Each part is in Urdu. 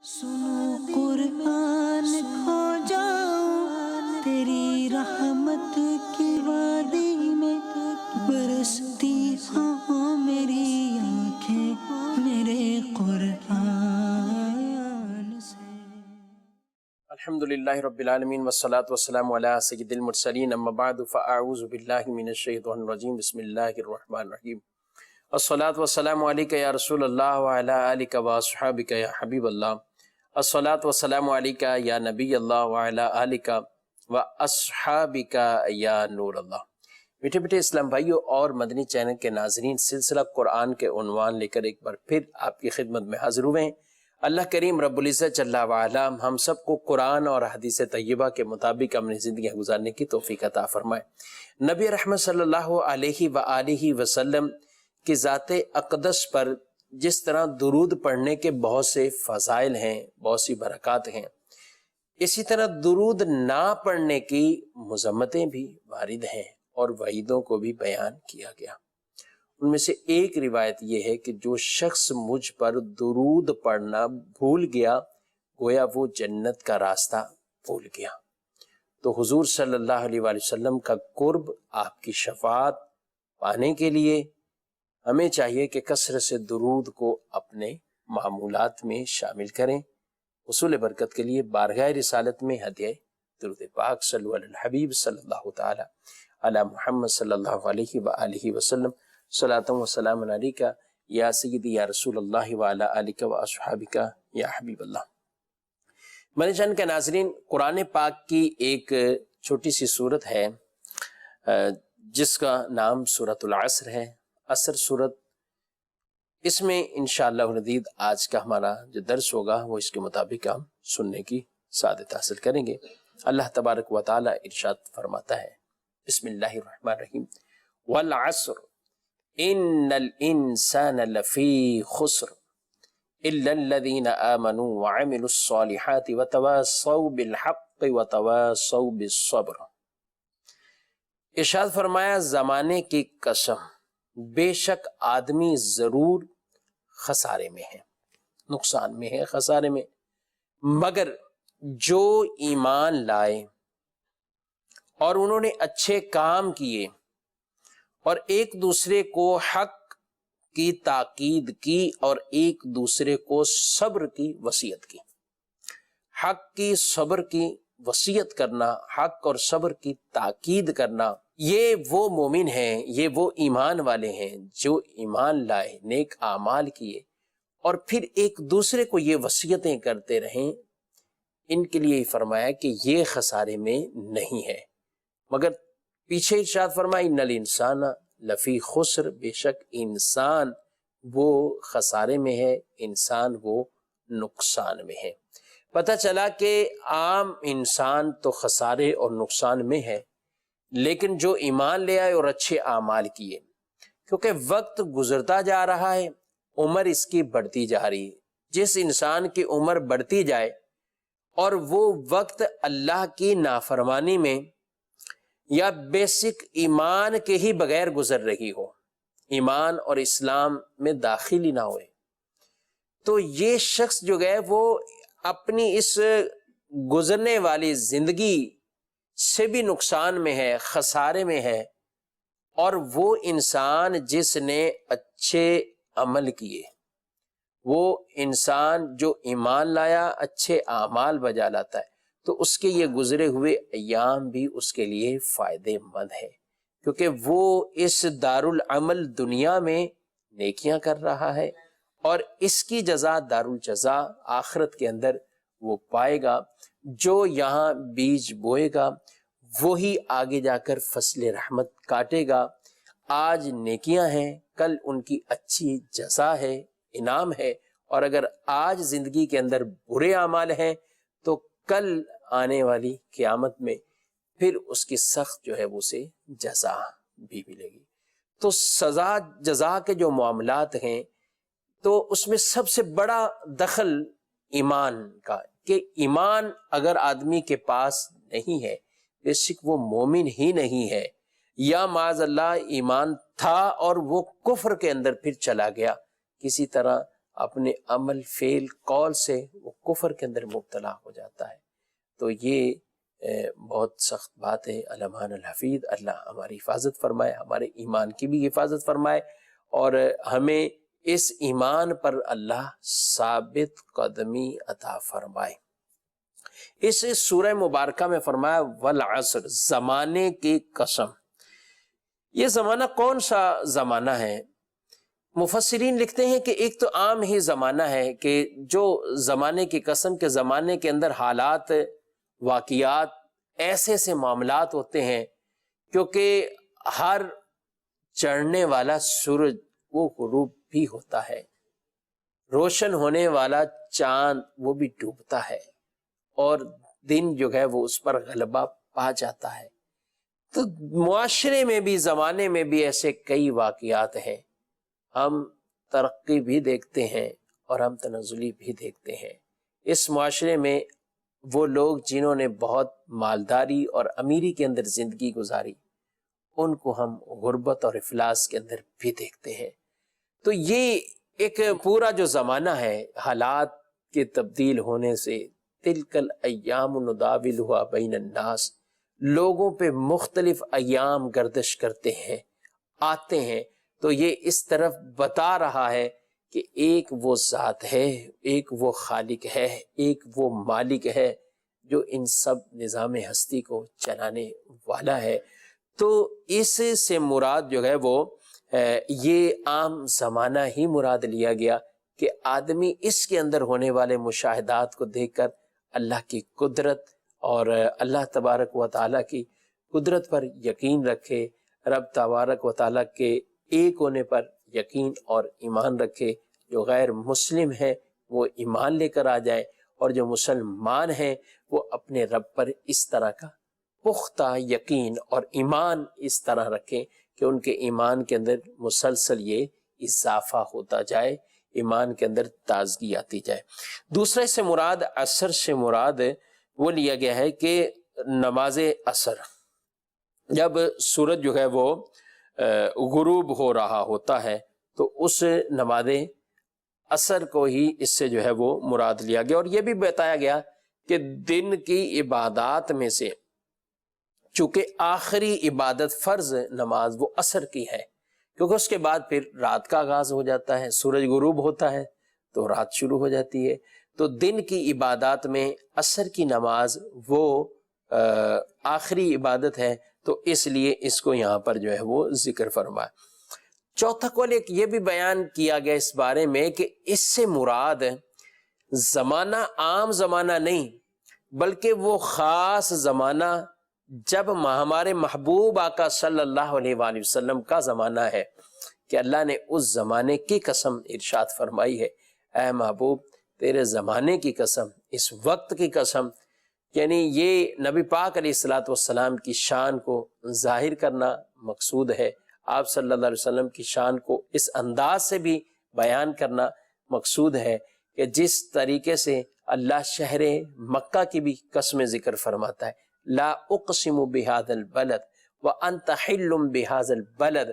سنو قرآن کھو جاؤ تیری رحمت کی وادی میں، برستی ہوں میری آنکھیں میرے قرآن سے۔ الحمدللہ رب العالمین والصلاة والسلام علی سید المرسلین، اما بعد فاعوذ باللہ من الشیطان الرجیم، بسم اللہ الرحمن الرحیم۔ الصلاة والسلام علیک یا رسول اللہ وعلی آلک واصحابک یا حبیب اللہ، الصلاة والسلام علیک یا نبی اللہ وعلی آلک واصحابک یا نور اللہ۔ میٹھے میٹھے اسلام بھائیوں اور مدنی چینل کے ناظرین، سلسلہ قرآن کے عنوان لے کر ایک بار پھر آپ کی خدمت میں حاضر ہوئے ہیں۔ اللہ کریم رب العزت جل وعلا ہم سب کو قرآن اور حدیث طیبہ کے مطابق اپنی زندگیاں گزارنے کی توفیق عطا فرمائے۔ نبی رحمت صلی اللہ علیہ وآلہ وسلم کی ذات اقدس پر جس طرح درود پڑھنے کے بہت سے فضائل ہیں، بہت سی برکات ہیں، اسی طرح درود نہ پڑھنے کی مذمتیں بھی وارد ہیں اور وعیدوں کو بھی بیان کیا گیا۔ ان میں سے ایک روایت یہ ہے کہ جو شخص مجھ پر درود پڑھنا بھول گیا گویا وہ جنت کا راستہ بھول گیا۔ تو حضور صلی اللہ علیہ وآلہ وسلم کا قرب، آپ کی شفاعت پانے کے لیے ہمیں چاہیے کہ کثرت سے درود کو اپنے معمولات میں شامل کریں۔ حصول برکت کے لیے بارگاہ رسالت میں ہدیہ درود پاک صلو علی الحبیب صلی اللہ تعالی علی محمد صلی اللہ علیہ وآلہ وسلم، صلاۃ و سلام علیک یا سیدی یا رسول اللہ وعلی آلک و اصحابک یا حبیب اللہ۔ مدنی چینل کے ناظرین، قرآن پاک کی ایک چھوٹی سی سورت ہے جس کا نام سورۃ العصر ہے، عصر سورت۔ اس میں انشاءاللہ العزیز آج کا ہمارا جو درس ہوگا وہ اس کے مطابق ہم سننے کی سعادت حاصل کریں گے۔ اللہ تبارک و تعالی ارشاد فرماتا ہے، بسم اللہ الرحمن الرحیم، والعصر ان الانسان لفی خسر الا الذین آمنوا وعملوا الصالحات وتواصوا بالحق وتواصوا بالصبر۔ ارشاد فرمایا، زمانے کی قسم، بے شک آدمی ضرور خسارے میں ہے، نقصان میں ہے، خسارے میں، مگر جو ایمان لائے اور انہوں نے اچھے کام کیے اور ایک دوسرے کو حق کی تاکید کی اور ایک دوسرے کو صبر کی وصیت کی۔ حق کی صبر کی وصیت کرنا، حق اور صبر کی تاکید کرنا، یہ وہ مومن ہیں، یہ وہ ایمان والے ہیں جو ایمان لائے، نیک اعمال کیے اور پھر ایک دوسرے کو یہ وصیتیں کرتے رہیں۔ ان کے لیے فرمایا کہ یہ خسارے میں نہیں ہے، مگر پیچھے ارشاد فرمایا، ان الانسان لفی خسر، بے شک انسان وہ خسارے میں ہے، انسان وہ نقصان میں ہے۔ پتہ چلا کہ عام انسان تو خسارے اور نقصان میں ہے، لیکن جو ایمان لے آئے اور اچھے اعمال کیے، کیونکہ وقت گزرتا جا رہا ہے، عمر اس کی بڑھتی جا رہی ہے۔ جس انسان کی عمر بڑھتی جائے اور وہ وقت اللہ کی نافرمانی میں یا بیسک ایمان کے ہی بغیر گزر رہی ہو، ایمان اور اسلام میں داخل ہی نہ ہوئے، تو یہ شخص جو ہے وہ اپنی اس گزرنے والی زندگی سے بھی نقصان میں ہے، خسارے میں ہے۔ اور وہ انسان جس نے اچھے عمل کیے، وہ انسان جو ایمان لایا، اچھے اعمال بجا لاتا ہے، تو اس کے یہ گزرے ہوئے ایام بھی اس کے لیے فائدے مند ہے، کیونکہ وہ اس دارالعمل دنیا میں نیکیاں کر رہا ہے اور اس کی جزا دارالجزا آخرت کے اندر وہ پائے گا۔ جو یہاں بیج بوئے گا وہی آگے جا کر فصل رحمت کاٹے گا۔ آج نیکیاں ہیں، کل ان کی اچھی جزا ہے، انعام ہے، اور اگر آج زندگی کے اندر برے اعمال ہیں تو کل آنے والی قیامت میں پھر اس کی سخت جو ہے وہ اسے جزا بھی ملے گی۔ تو سزا جزا کے جو معاملات ہیں تو اس میں سب سے بڑا دخل ایمان کا، کہ ایمان اگر آدمی کے پاس نہیں ہے، بے شک وہ مومن ہی نہیں ہے، یا معاذ اللہ ایمان تھا اور وہ کفر کے اندر پھر چلا گیا، کسی طرح اپنے عمل فعل قول سے وہ کفر کے اندر مبتلا ہو جاتا ہے۔ تو یہ بہت سخت بات ہے۔ علمان الحفیظ اللہ ہماری حفاظت فرمائے، ہمارے ایمان کی بھی حفاظت فرمائے، اور ہمیں اس ایمان پر اللہ ثابت قدمی عطا فرمائے۔ اس سورہ مبارکہ میں فرمایا والعصر، زمانے کی قسم۔ یہ زمانہ کون سا زمانہ ہے؟ مفسرین لکھتے ہیں کہ ایک تو عام ہی زمانہ ہے کہ جو زمانے کی قسم کے زمانے کے اندر حالات، واقعات، ایسے سے معاملات ہوتے ہیں، کیونکہ ہر چڑھنے والا سورج وہ غروب بھی ہوتا ہے، روشن ہونے والا چاند وہ بھی ڈوبتا ہے، اور دن جو ہے وہ اس پر غلبہ پا جاتا ہے۔ تو معاشرے میں بھی، زمانے میں بھی ایسے کئی واقعات ہیں۔ ہم ترقی بھی دیکھتے ہیں اور ہم تنزلی بھی دیکھتے ہیں۔ اس معاشرے میں وہ لوگ جنہوں نے بہت مالداری اور امیری کے اندر زندگی گزاری، ان کو ہم غربت اور افلاس کے اندر بھی دیکھتے ہیں۔ تو یہ ایک پورا جو زمانہ ہے حالات کے تبدیل ہونے سے، تلک الایام نداولها بین الناس، لوگوں پہ مختلف ایام گردش کرتے ہیں، آتے ہیں۔ تو یہ اس طرف بتا رہا ہے کہ ایک وہ ذات ہے، ایک وہ خالق ہے، ایک وہ مالک ہے جو ان سب نظام ہستی کو چلانے والا ہے۔ تو اس سے مراد جو ہے وہ یہ عام زمانہ ہی مراد لیا گیا کہ آدمی اس کے اندر ہونے والے مشاہدات کو دیکھ کر اللہ کی قدرت اور اللہ تبارک و تعالیٰ کی قدرت پر یقین رکھے، رب تبارک و تعالیٰ کے ایک ہونے پر یقین اور ایمان رکھے۔ جو غیر مسلم ہے وہ ایمان لے کر آ جائے، اور جو مسلمان ہیں وہ اپنے رب پر اس طرح کا پختہ یقین اور ایمان اس طرح رکھیں کہ ان کے ایمان کے اندر مسلسل یہ اضافہ ہوتا جائے، ایمان کے اندر تازگی آتی جائے۔ دوسرے سے مراد، عصر سے مراد وہ لیا گیا ہے کہ نماز عصر، جب سورج جو ہے وہ غروب ہو رہا ہوتا ہے تو اس نماز عصر کو ہی اس سے جو ہے وہ مراد لیا گیا۔ اور یہ بھی بتایا گیا کہ دن کی عبادات میں سے چونکہ آخری عبادت فرض نماز وہ عصر کی ہے، کیونکہ اس کے بعد پھر رات کا آغاز ہو جاتا ہے، سورج غروب ہوتا ہے تو رات شروع ہو جاتی ہے۔ تو دن کی عبادات میں عصر کی نماز وہ آخری عبادت ہے، تو اس لیے اس کو یہاں پر جو ہے وہ ذکر فرمایا۔ چوتھا قول ایک یہ بھی بیان کیا گیا اس بارے میں کہ اس سے مراد زمانہ عام زمانہ نہیں، بلکہ وہ خاص زمانہ جب ہمارے محبوب آقا صلی اللہ علیہ وآلہ وسلم کا زمانہ ہے، کہ اللہ نے اس زمانے کی قسم ارشاد فرمائی ہے، اے محبوب تیرے زمانے کی قسم، اس وقت کی قسم۔ یعنی یہ نبی پاک علیہ الصلوۃ والسلام کی شان کو ظاہر کرنا مقصود ہے، آپ صلی اللہ علیہ وسلم کی شان کو اس انداز سے بھی بیان کرنا مقصود ہے کہ جس طریقے سے اللہ شہر مکہ کی بھی قسم ذکر فرماتا ہے، لا اقسم بہذا البلد وانت حل بہذا البلد،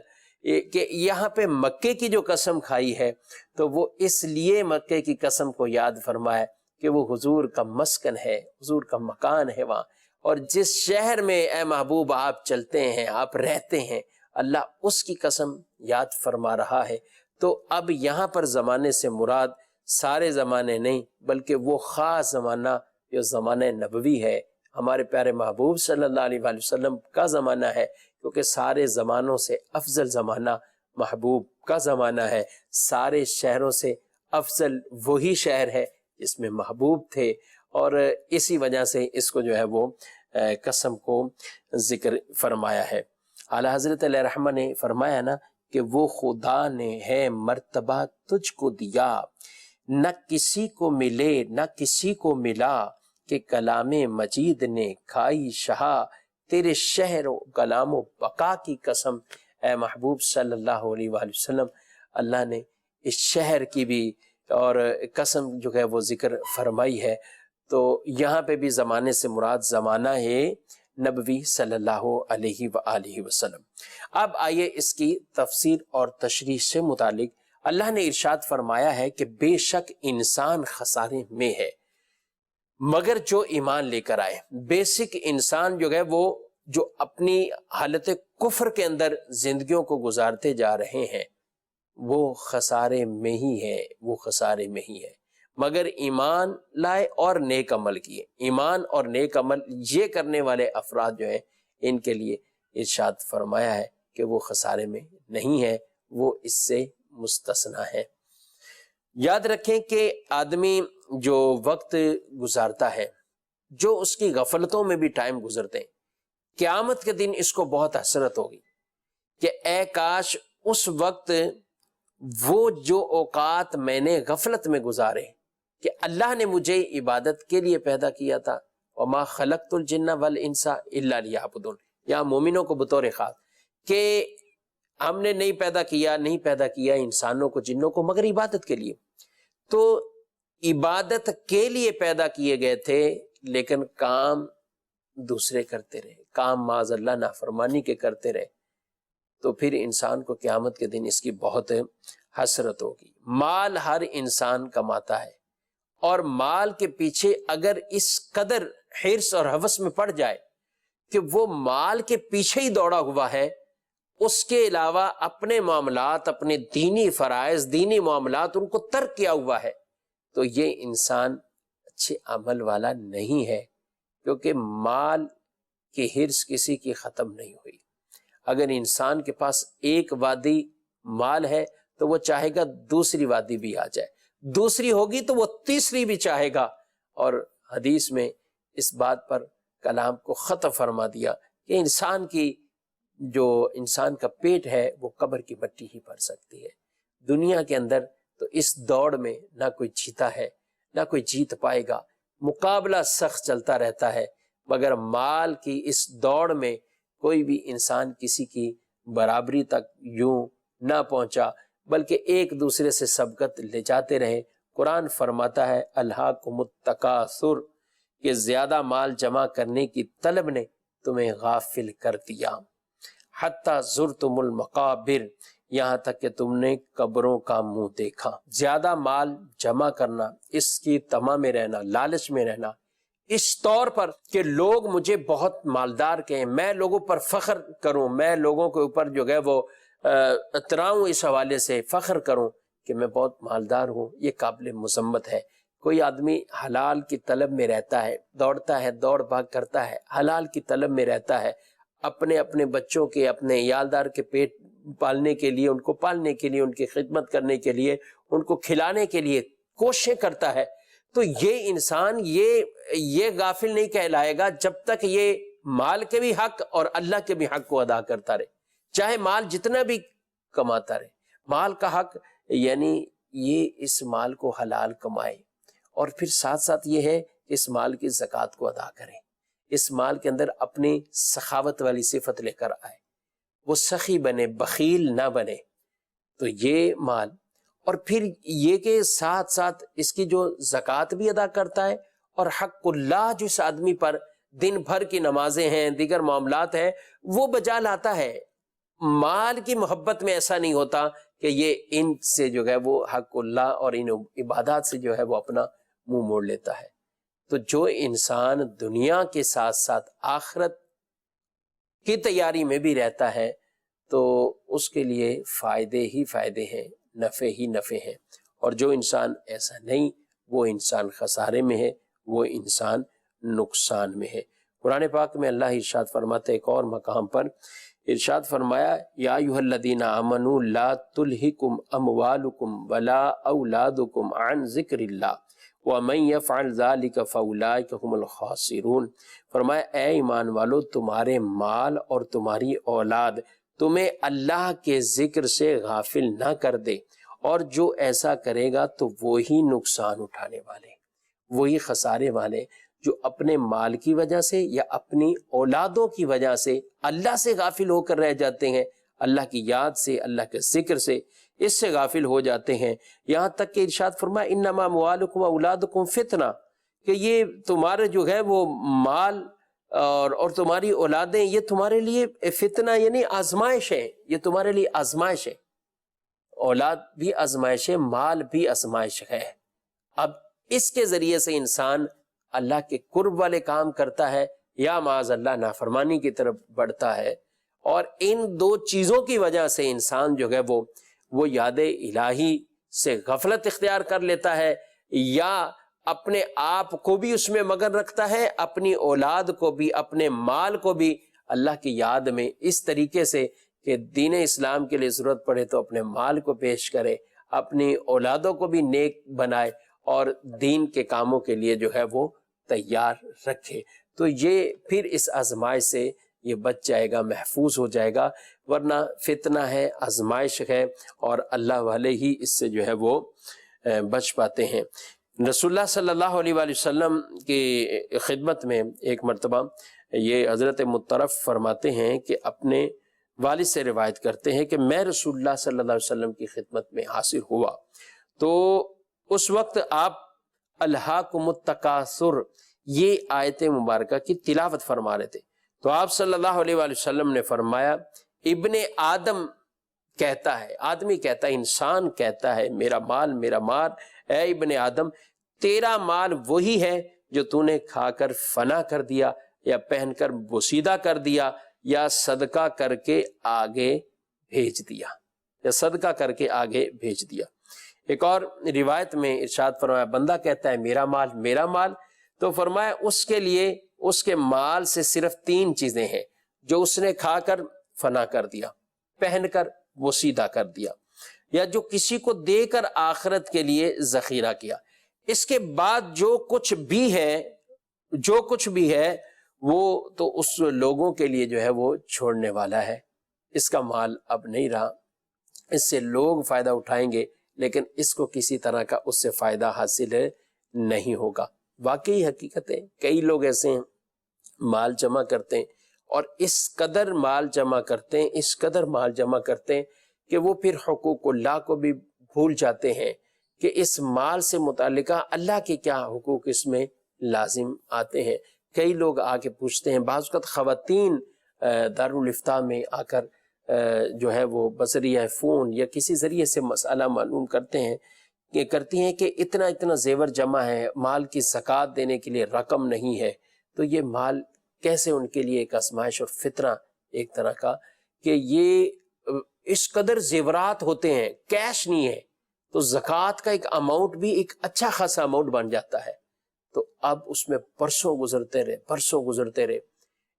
کہ یہاں پہ مکے کی جو قسم کھائی ہے تو وہ اس لیے مکے کی قسم کو یاد فرمایا کہ وہ حضور کا مسکن ہے، حضور کا مکان ہے وہاں، اور جس شہر میں اے محبوب آپ چلتے ہیں، آپ رہتے ہیں، اللہ اس کی قسم یاد فرما رہا ہے۔ تو اب یہاں پر زمانے سے مراد سارے زمانے نہیں، بلکہ وہ خاص زمانہ جو زمانہ نبوی ہے، ہمارے پیارے محبوب صلی اللہ علیہ وآلہ وسلم کا زمانہ ہے، کیونکہ سارے زمانوں سے افضل زمانہ محبوب کا زمانہ ہے، سارے شہروں سے افضل وہی شہر ہے جس میں محبوب تھے، اور اسی وجہ سے اس کو جو ہے وہ قسم کو ذکر فرمایا ہے۔ اعلیٰ حضرت علیہ رحمہ نے فرمایا نا کہ وہ خدا نے ہے مرتبہ تجھ کو دیا، نہ کسی کو ملے نہ کسی کو ملا، کہ کلام مجید نے کھائی شہا، تیرے شہر و کلام و بقا کی قسم۔ اے محبوب صلی اللہ علیہ وآلہ وسلم، اللہ نے اس شہر کی بھی اور قسم جو ہے وہ ذکر فرمائی ہے۔ تو یہاں پہ بھی زمانے سے مراد زمانہ ہے نبوی صلی اللہ علیہ وآلہ وسلم۔ اب آئیے اس کی تفسیر اور تشریح سے متعلق اللہ نے ارشاد فرمایا ہے کہ بے شک انسان خسارے میں ہے مگر جو ایمان لے کر آئے. بیسک انسان جو ہے وہ جو اپنی حالت کفر کے اندر زندگیوں کو گزارتے جا رہے ہیں وہ خسارے میں ہی ہے، وہ خسارے میں ہی ہے. مگر ایمان لائے اور نیک عمل کیے، ایمان اور نیک عمل یہ کرنے والے افراد جو ہیں ان کے لیے ارشاد فرمایا ہے کہ وہ خسارے میں نہیں ہے، وہ اس سے مستثنا ہے. یاد رکھیں کہ آدمی جو وقت گزارتا ہے، جو اس کی غفلتوں میں بھی ٹائم گزرتے ہیں، قیامت کے دن اس کو بہت حسرت ہوگی کہ اے کاش اس وقت وہ جو اوقات میں نے غفلت میں گزارے کہ اللہ نے مجھے عبادت کے لیے پیدا کیا تھا، وما خلقت الجن والانس الا لیعبدون، یا مومنوں کو بطور خاص کہ ہم نے نہیں پیدا کیا انسانوں کو جنوں کو مگر عبادت کے لیے. تو عبادت کے لیے پیدا کیے گئے تھے لیکن کام دوسرے کرتے رہے، کام معاذ اللہ نافرمانی کے کرتے رہے، تو پھر انسان کو قیامت کے دن اس کی بہت حسرت ہوگی. مال ہر انسان کماتا ہے اور مال کے پیچھے اگر اس قدر حرص اور ہوس میں پڑ جائے کہ وہ مال کے پیچھے ہی دوڑا ہوا ہے، اس کے علاوہ اپنے معاملات، اپنے دینی فرائض، دینی معاملات ان کو ترک کیا ہوا ہے، تو یہ انسان اچھے عمل والا نہیں ہے، کیونکہ مال کی حرص کسی کی ختم نہیں ہوئی. اگر انسان کے پاس ایک وادی مال ہے تو وہ چاہے گا دوسری وادی بھی آ جائے، دوسری ہوگی تو وہ تیسری بھی چاہے گا. اور حدیث میں اس بات پر کلام کو ختم فرما دیا کہ انسان کا پیٹ ہے وہ قبر کی مٹی ہی بھر سکتی ہے. دنیا کے اندر تو اس دوڑ میں نہ کوئی جیتا ہے نہ کوئی جیت پائے گا، مقابلہ سخت چلتا رہتا ہے، مگر مال کی اس دوڑ میں کوئی بھی انسان کسی کی برابری تک یوں نہ پہنچا بلکہ ایک دوسرے سے سبقت لے جاتے رہے. قرآن فرماتا ہے الہاکم التکاثر، کہ زیادہ مال جمع کرنے کی طلب نے تمہیں غافل کر دیا، حتی زرتم المقابر، یہاں تک کہ تم نے قبروں کا منہ دیکھا. زیادہ مال جمع کرنا، اس کی طمع میں رہنا، لالچ میں رہنا، اس طور پر کہ لوگ مجھے بہت مالدار کہیں، میں لوگوں پر فخر کروں، میں لوگوں کے اوپر جو ہے وہ اتراؤں، اس حوالے سے فخر کروں کہ میں بہت مالدار ہوں، یہ قابل مذمت ہے. کوئی آدمی حلال کی طلب میں رہتا ہے، دوڑتا ہے، دوڑ بھاگ کرتا ہے، حلال کی طلب میں رہتا ہے، اپنے بچوں کے، اپنے عیالدار کے پیٹ پالنے کے لیے، ان کو پالنے کے لیے، ان کی خدمت کرنے کے لیے، ان کو کھلانے کے لیے کوششیں کرتا ہے، تو یہ انسان یہ غافل نہیں کہلائے گا جب تک یہ مال کے بھی حق اور اللہ کے بھی حق کو ادا کرتا رہے، چاہے مال جتنا بھی کماتا رہے. مال کا حق یعنی یہ اس مال کو حلال کمائے، اور پھر ساتھ ساتھ یہ ہے کہ اس مال کی زکوٰۃ کو ادا کرے، اس مال کے اندر اپنی سخاوت والی صفت لے کر آئے، وہ سخی بنے، بخیل نہ بنے. تو یہ مال، اور پھر یہ کہ ساتھ ساتھ اس کی جو زکوٰۃ بھی ادا کرتا ہے، اور حق اللہ جو اس آدمی پر دن بھر کی نمازیں ہیں، دیگر معاملات ہیں، وہ بجا لاتا ہے. مال کی محبت میں ایسا نہیں ہوتا کہ یہ ان سے جو ہے وہ حق اللہ اور ان عبادات سے جو ہے وہ اپنا منہ موڑ لیتا ہے. تو جو انسان دنیا کے ساتھ ساتھ آخرت کی تیاری میں بھی رہتا ہے تو اس کے لیے فائدے ہی فائدے ہیں، نفع ہی نفع ہیں. اور جو انسان ایسا نہیں، وہ انسان خسارے میں ہے، وہ انسان نقصان میں ہے. قرآن پاک میں اللہ ارشاد فرماتے ایک اور مقام پر ارشاد فرمایا یا ایھا الذین آمنوا لا تلہکم اموالکم ولا اولادکم عن ذکر اللہ ومن یفعل ذلک فاولئک هم الخاسرون. فرمایا اے ایمان والو، تمہارے مال اور تمہاری اولاد تمہیں اللہ کے ذکر سے غافل نہ کر دے، اور جو ایسا کرے گا تو وہی نقصان اٹھانے والے، وہی خسارے والے جو اپنے مال کی وجہ سے یا اپنی اولادوں کی وجہ سے اللہ سے غافل ہو کر رہ جاتے ہیں، اللہ کی یاد سے، اللہ کے ذکر سے، اس سے غافل ہو جاتے ہیں. یہاں تک کہ ارشاد فرمایا انما اموالکم و اولادکم فتنہ، کہ یہ تمہارے جو ہے وہ مال اور تمہاری اولادیں یہ تمہارے لیے فتنہ یعنی آزمائش ہے، یہ تمہارے لیے آزمائش ہے. اولاد بھی آزمائش ہے، مال بھی آزمائش ہے۔ اب اس کے ذریعے سے انسان اللہ کے قرب والے کام کرتا ہے یا معاذ اللہ نافرمانی کی طرف بڑھتا ہے، اور ان دو چیزوں کی وجہ سے انسان جو ہے وہ یاد الہی سے غفلت اختیار کر لیتا ہے، یا اپنے آپ کو بھی اس میں مگن رکھتا ہے، اپنی اولاد کو بھی، اپنے مال کو بھی اللہ کی یاد میں اس طریقے سے کہ دین اسلام کے لیے ضرورت پڑے تو اپنے مال کو پیش کرے، اپنی اولادوں کو بھی نیک بنائے اور دین کے کاموں کے لیے جو ہے وہ تیار رکھے، تو یہ پھر اس آزمائش سے یہ بچ جائے گا، محفوظ ہو جائے گا۔ ورنہ فتنہ ہے، آزمائش ہے، اور اللہ والے ہی اس سے جو ہے وہ بچ پاتے ہیں۔ رسول اللہ صلی اللہ علیہ وآلہ وسلم کی خدمت میں ایک مرتبہ یہ حضرت مطرف فرماتے ہیں کہ اپنے والد سے روایت کرتے ہیں کہ میں رسول اللہ صلی اللہ علیہ وسلم کی خدمت میں حاضر ہوا تو اس وقت آپ الہاکم التکاثر یہ آیت مبارکہ کی تلاوت فرما رہے تھے، تو آپ صلی اللہ علیہ وآلہ وسلم نے فرمایا ابن آدم کہتا ہے، آدمی کہتا ہے، انسان کہتا ہے میرا مال میرا مال، اے ابن آدم تیرا مال وہی ہے جو تو نے کھا کر فنا کر دیا، یا پہن کر بوسیدہ کر دیا، یا صدقہ کر کے آگے بھیج دیا، یا صدقہ کر کے آگے بھیج دیا۔ ایک اور روایت میں ارشاد فرمایا بندہ کہتا ہے میرا مال میرا مال، تو فرمایا اس کے لیے اس کے مال سے صرف 3 چیزیں ہیں جو اس نے کھا کر فنا کر دیا، پہن کر بوسیدہ کر دیا، یا جو کسی کو دے کر آخرت کے لیے ذخیرہ کیا۔ اس کے بعد جو کچھ بھی ہے وہ تو اس لوگوں کے لیے جو ہے وہ چھوڑنے والا ہے، اس کا مال اب نہیں رہا، اس سے لوگ فائدہ اٹھائیں گے لیکن اس کو کسی طرح کا اس سے فائدہ حاصل نہیں ہوگا۔ واقعی حقیقت ہے، کئی لوگ ایسے ہیں مال جمع کرتے ہیں اور اس قدر مال جمع کرتے ہیں، اس قدر مال جمع کرتے ہیں کہ وہ پھر حقوق اللہ کو بھی بھول جاتے ہیں کہ اس مال سے متعلقہ اللہ کے کیا حقوق اس میں لازم آتے ہیں۔ کئی لوگ آ کے پوچھتے ہیں، بعض اوقات خواتین دارالافتاء میں آ کر جو ہے وہ بذریعہ فون یا کسی ذریعے سے مسئلہ معلوم کرتی ہیں کہ اتنا اتنا زیور جمع ہے، مال کی زکوٰۃ دینے کے لیے رقم نہیں ہے، تو یہ مال کیسے ان کے لیے ایک آزمائش اور فتنہ ایک طرح کا کہ یہ اس قدر زیورات ہوتے ہیں، کیش نہیں ہے، تو زکوٰۃ کا ایک اماؤنٹ بھی ایک اچھا خاصا اماؤنٹ بن جاتا ہے، تو اب اس میں برسوں گزرتے رہے۔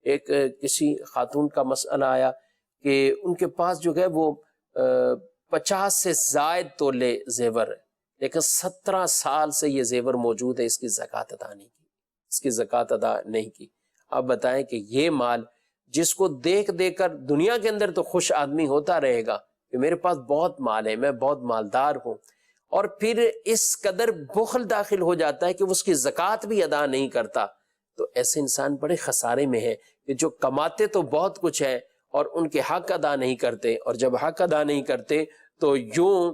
ایک کسی خاتون کا مسئلہ آیا کہ ان کے پاس جو ہے وہ 50 سے زائد تولے زیور ہے، لیکن 17 سال سے یہ زیور موجود ہے، اس کی زکوٰۃ ادا نہیں کی۔ اب بتائیں کہ یہ مال جس کو دیکھ کر دنیا کے اندر تو خوش آدمی ہوتا رہے گا کہ میرے پاس بہت مال ہے، میں بہت مالدار ہوں، اور پھر اس قدر بخل داخل ہو جاتا ہے کہ وہ اس کی زکوٰۃ بھی ادا نہیں کرتا، تو ایسے انسان بڑے خسارے میں ہے کہ جو کماتے تو بہت کچھ ہے اور ان کے حق ادا نہیں کرتے، اور جب حق ادا نہیں کرتے تو یوں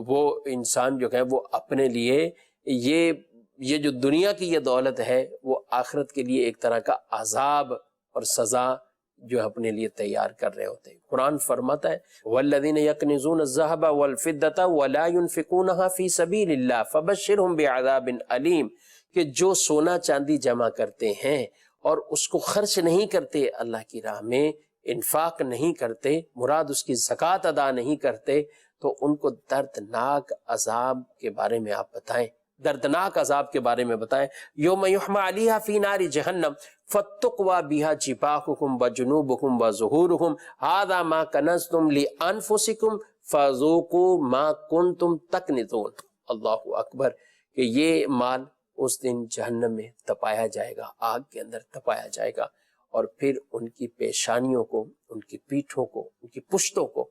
وہ انسان جو ہے وہ اپنے لیے یہ جو دنیا کی یہ دولت ہے وہ آخرت کے لیے ایک طرح کا عذاب اور سزا جو اپنے لیے تیار کر رہے ہوتے ہیں۔ قرآن فرماتا ہے وَالَّذِينَ يَكْنِزُونَ الذَّهَبَ وَالْفِضَّةَ وَلَا يُنْفِقُونَهَا فِي سَبِيلِ اللَّهِ فَبَشِّرْهُمْ بِعَذَابٍ أَلِيمٍ، کہ جو سونا چاندی جمع کرتے ہیں اور اس کو خرچ نہیں کرتے اللہ کی راہ میں، انفاق نہیں کرتے، مراد اس کی زکوٰۃ ادا نہیں کرتے، تو ان کو دردناک عذاب کے بارے میں آپ بتائیں، دردناک عذاب کے بارے میں بتائیں۔ یوم یحمى علیہا فی نار جہنم فتقوی بہا جباہہم وجنوبہم وظہورہم ھذا ما کنزتم لانفسکم فذوقوا ما کنتم تکنزون۔ اللہ اکبر، کہ یہ مال اس دن جہنم میں تپایا جائے گا، آگ کے اندر تپایا جائے گا، اور پھر ان کی پیشانیوں کو، ان کی پیٹھوں کو، ان کی پشتوں کو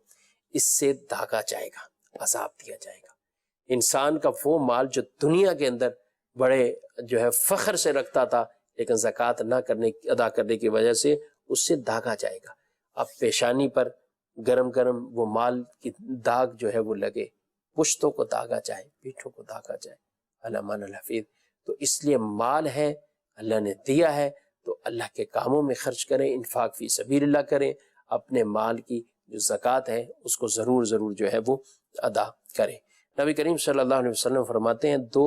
اس سے داغا جائے گا، عذاب دیا جائے گا۔ انسان کا وہ مال جو دنیا کے اندر بڑے جو ہے فخر سے رکھتا تھا، لیکن زکوٰۃ نہ ادا کرنے کی وجہ سے اس سے داغا جائے گا۔ اب پیشانی پر گرم گرم وہ مال کی داغ جو ہے وہ لگے، پشتوں کو داغا جائے، پیٹھوں کو داغا جائے، علمان الحفیظ۔ تو اس لیے مال ہے، اللہ نے دیا ہے تو اللہ کے کاموں میں خرچ کریں، انفاق فی سبیل اللہ کریں، اپنے مال کی جو زکوٰۃ ہے اس کو ضرور ضرور جو ہے وہ ادا کرے۔ نبی کریم صلی اللہ علیہ وسلم فرماتے ہیں 2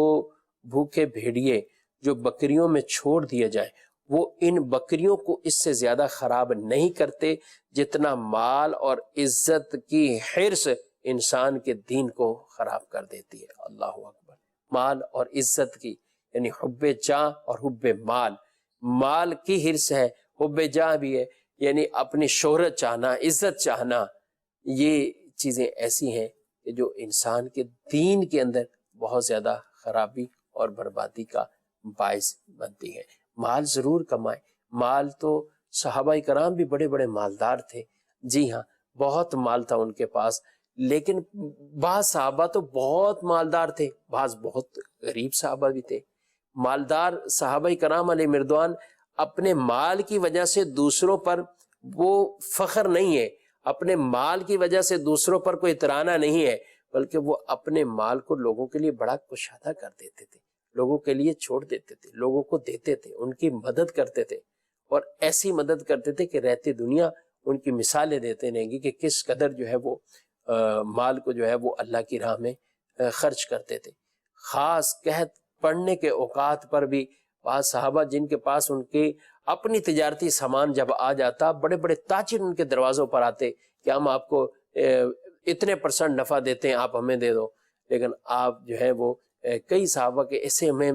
بھوکے بھیڑیے جو بکریوں میں چھوڑ دیے جائیں وہ ان بکریوں کو اس سے زیادہ خراب نہیں کرتے جتنا مال اور عزت کی حرص انسان کے دین کو خراب کر دیتی ہے۔ اللہ اکبر۔ مال اور عزت کی یعنی حب جاں اور حب مال، مال کی حرص ہے، حب جاں بھی ہے، یعنی اپنی شہرت چاہنا، عزت چاہنا، یہ چیزیں ایسی ہیں کہ جو انسان کے دین کے اندر بہت زیادہ خرابی اور بربادی کا باعث بنتی ہے۔ مال ضرور کمائے، مال تو صحابہ کرام بھی بڑے بڑے مالدار تھے، جی ہاں بہت مال تھا ان کے پاس، لیکن بعض صحابہ تو بہت مالدار تھے، بعض بہت غریب صحابہ بھی تھے۔ مالدار صحابہ کرام علیہ مردوان اپنے مال کی وجہ سے دوسروں پر وہ فخر نہیں ہے، اپنے مال کی وجہ سے دوسروں پر کوئی اترانا نہیں ہے، بلکہ وہ اپنے مال کو لوگوں کے لیے بڑا کشادہ کر دیتے تھے، لوگوں کے لیے چھوڑ دیتے تھے، لوگوں کو دیتے تھے، ان کی مدد کرتے تھے، اور ایسی مدد کرتے تھے کہ رہتی دنیا ان کی مثالیں دیتے رہیں گی کہ کس قدر جو ہے وہ مال کو جو ہے وہ اللہ کی راہ میں خرچ کرتے تھے۔ خاص قحط پڑنے کے اوقات پر بھی بعض صحابہ جن کے پاس ان کے اپنی تجارتی سامان جب آ جاتا، بڑے بڑے تاجر ان کے دروازوں پر آتے کہ ہم آپ کو اتنے % نفع دیتے ہیں، آپ ہمیں دے دو، لیکن آپ جو ہے وہ کئی صحابہ کے ایسے ہمیں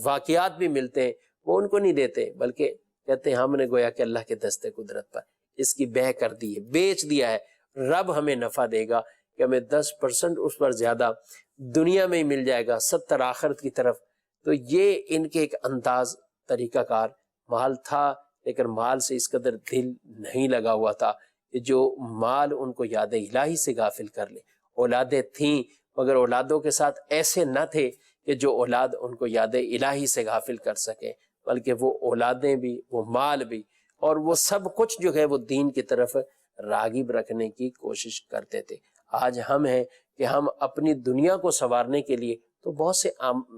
واقعات بھی ملتے ہیں، وہ ان کو نہیں دیتے بلکہ کہتے ہیں ہم نے گویا کہ اللہ کے دستے قدرت پر اس کی بے کر دی ہے، بیچ دیا ہے، رب ہمیں نفع دے گا کہ ہمیں 10% اس پر زیادہ دنیا میں ہی مل جائے گا، 70 آخرت کی طرف۔ تو یہ ان کے ایک انداز طریقہ کار مال تھا، لیکن مال سے اس قدر دل نہیں لگا ہوا تھا کہ جو مال ان کو یاد الہی سے غافل کر لے۔ اولادیں تھیں مگر اولادوں کے ساتھ ایسے نہ تھے کہ جو اولاد ان کو یاد الہی سے غافل کر سکے، بلکہ وہ اولادیں بھی، وہ مال بھی، اور وہ سب کچھ جو ہے وہ دین کی طرف راغب رکھنے کی کوشش کرتے تھے۔ آج ہم ہیں کہ ہم اپنی دنیا کو سنوارنے کے لیے تو بہت سے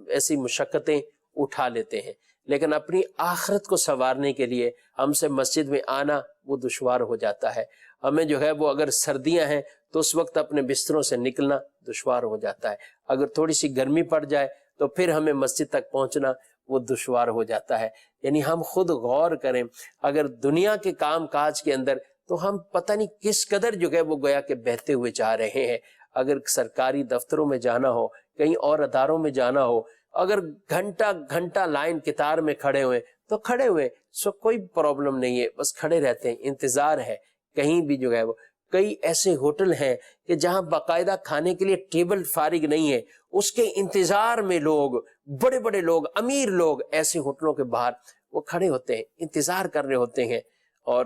ایسی مشقتیں اٹھا لیتے ہیں، لیکن اپنی آخرت کو سنوارنے کے لیے ہم سے مسجد میں آنا وہ دشوار ہو جاتا ہے۔ ہمیں جو ہے وہ اگر سردیاں ہیں تو اس وقت اپنے بستروں سے نکلنا دشوار ہو جاتا ہے، اگر تھوڑی سی گرمی پڑ جائے تو پھر ہمیں مسجد تک پہنچنا وہ دشوار ہو جاتا ہے۔ یعنی ہم خود غور کریں، اگر دنیا کے کام کاج کے اندر تو ہم پتہ نہیں کس قدر جو ہے وہ گویا کہ بہتے ہوئے جا رہے ہیں۔ اگر سرکاری دفتروں میں جانا ہو، کہیں اور اداروں میں جانا ہو، اگر گھنٹہ گھنٹہ لائن قطار میں کھڑے ہوئے تو کھڑے ہوئے، سو کوئی پرابلم نہیں ہے، بس کھڑے رہتے ہیں، انتظار ہے۔ کہیں بھی جو ہے وہ کئی ایسے ہوٹل ہیں کہ جہاں باقاعدہ کھانے کے لیے ٹیبل فارغ نہیں ہے، اس کے انتظار میں لوگ، بڑے بڑے لوگ، امیر لوگ ایسے ہوٹلوں کے باہر وہ کھڑے ہوتے ہیں، انتظار کر رہے ہوتے ہیں، اور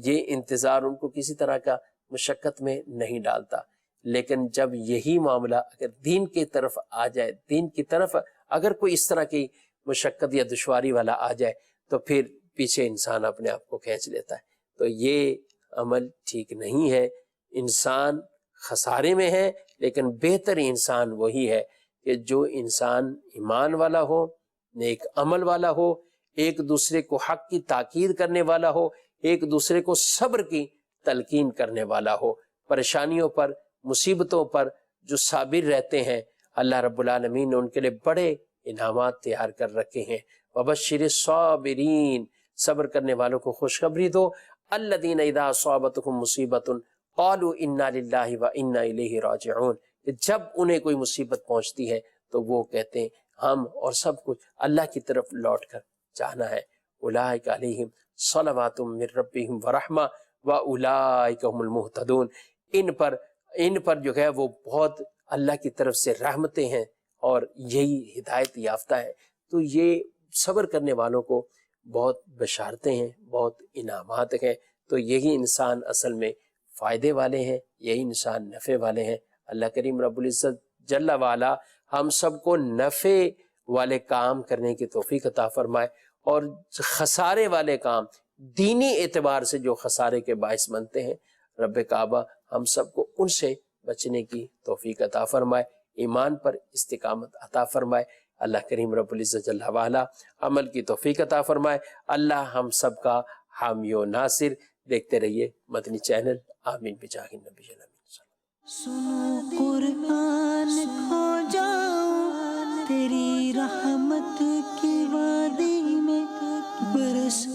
یہ انتظار ان کو کسی طرح کا مشقت میں نہیں ڈالتا۔ لیکن جب یہی معاملہ اگر دین کی طرف آ جائے، دین کی طرف اگر کوئی اس طرح کی مشقت یا دشواری والا آ جائے تو پھر پیچھے انسان اپنے آپ کو کھینچ لیتا ہے۔ تو یہ عمل ٹھیک نہیں ہے، انسان خسارے میں ہے، لیکن بہتر انسان وہی ہے کہ جو انسان ایمان والا ہو، نیک عمل والا ہو، ایک دوسرے کو حق کی تاکید کرنے والا ہو، ایک دوسرے کو صبر کی تلقین کرنے والا ہو، پریشانیوں پر، مصیبتوں پر جو صابر رہتے ہیں، اللہ رب العالمین نے ان کے لیے بڑے انعامات تیار کر رکھے ہیں۔ وبشر الصابرین، صبر کرنے والوں کو خوشخبری دو، الذین اذا اصابتهم مصیبۃ قالوا انا للہ وانا الیہ راجعون، کہ جب انہیں کوئی مصیبت پہنچتی ہے تو وہ کہتے ہیں ہم اور سب کچھ اللہ کی طرف لوٹ کر جانا ہے۔ اولئک علیہم صلوات من ربہم ورحمہ واولئک هم المہتدون، ان پر جو ہے وہ بہت اللہ کی طرف سے رحمتیں ہیں اور یہی ہدایت یافتہ ہے۔ تو یہ صبر کرنے والوں کو بہت بشارتیں ہیں، بہت انعامات ہیں۔ تو یہی انسان اصل میں فائدے والے ہیں، یہی انسان نفع والے ہیں۔ اللہ کریم رب العزت جل وعلا ہم سب کو نفع والے کام کرنے کی توفیق عطا فرمائے، اور خسارے والے کام دینی اعتبار سے جو خسارے کے باعث بنتے ہیں، رب کعبہ ہم سب کو ان سے بچنے کی توفیق عطا فرمائے، ایمان پر استقامت عطا فرمائے۔ اللہ کریم رب العزت جل وعلا عمل کی توفیق عطا فرمائے۔ اللہ ہم سب کا حامی و ناصر۔ دیکھتے رہیے مدنی چینل۔ آمین بجاہ النبی الامین۔ سنو قرآن کھو جاؤں تیری رحمت کی وادی میں برس